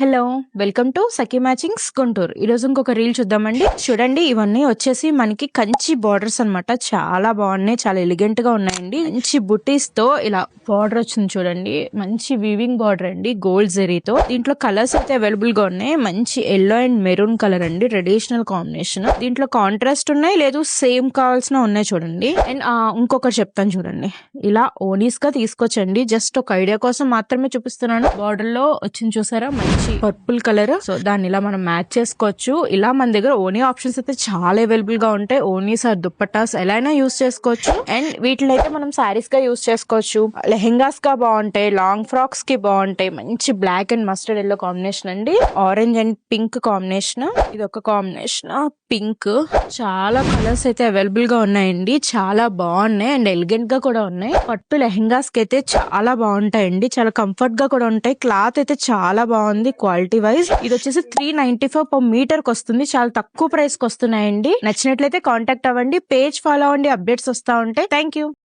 Hello! Welcome to Sakhi matchings Guntur. ఈరోజు ఇంకొక reel చూద్దామండి. చూడండి ఇవన్నీ వచ్చేసి మనకి కంచి బార్డర్స్ అన్నమాట. చాలా బాగున్నాయి. చాలా ఎలిగెంట్ గా ఉన్నాయండి. మంచి బుటీస్ తో ఇలా బార్డర్ వచ్చింది చూడండి. మంచి వీవింగ్ బార్డర్ అండి గోల్డ్ జరీతో. దీంట్లో కలర్స్ అయితే అవైలబుల్ గా ఉన్నాయి. మంచి ఎల్లో అండ్ మెరూన్ కలర్ అండి. Traditional combination. దీంట్లో కాంట్రాస్ట్ ఉన్నాయి, లేదు సేమ్ కావాల్సిన ఉన్నాయి చూడండి. అండ్ ఇంకొకటి చెప్తాను చూడండి. ఇలా ఓనీస్ గా తీసుకొచ్చండి. జస్ట్ ఒక ఐడియా కోసం మాత్రమే చూపిస్తున్నాను. బార్డర్ లో వచ్చింది చూసారా, మంచి పర్పుల్ కలర్. సో దాన్ని ఇలా మనం మ్యాచ్ చేసుకోవచ్చు. ఇలా మన దగ్గర ఓనీ ఆప్షన్స్ అయితే చాలా అవైలబుల్ గా ఉంటాయి. ఓనీస్ ఆర్ దుప్పటాస్ ఎలా అయినా యూస్ చేసుకోవచ్చు. అండ్ వీటిలో అయితే మనం సారీస్ గా యూస్ చేసుకోవచ్చు, లెహెంగాస్ గా బాగుంటాయి, లాంగ్ ఫ్రాక్స్ కి బాగుంటాయి. మంచి black and mustard yellow combination అండి. Orange and pink combination. ఇది ఒక కాంబినేషన్ పింక్. చాలా కలర్స్ అయితే అవైలబుల్ గా ఉన్నాయండి. చాలా బాగున్నాయి అండ్ ఎలిగెంట్ గా కూడా ఉన్నాయి. పట్టు లెహెంగాస్ కి అయితే చాలా బాగుంటాయండి. చాలా కంఫర్ట్ గా కూడా ఉంటాయి. క్లాత్ అయితే చాలా బాగుంది క్వాలిటీ వైజ్. ఇది వచ్చేసి 395 per మీటర్ కి వస్తుంది. చాలా తక్కువ ప్రైస్ కి వస్తున్నాయండి. నచ్చినట్లయితే కాంటాక్ట్ అవ్వండి. పేజ్ ఫాలో అవ్వండి, అప్డేట్స్ వస్తా ఉంటాయి. Thank you.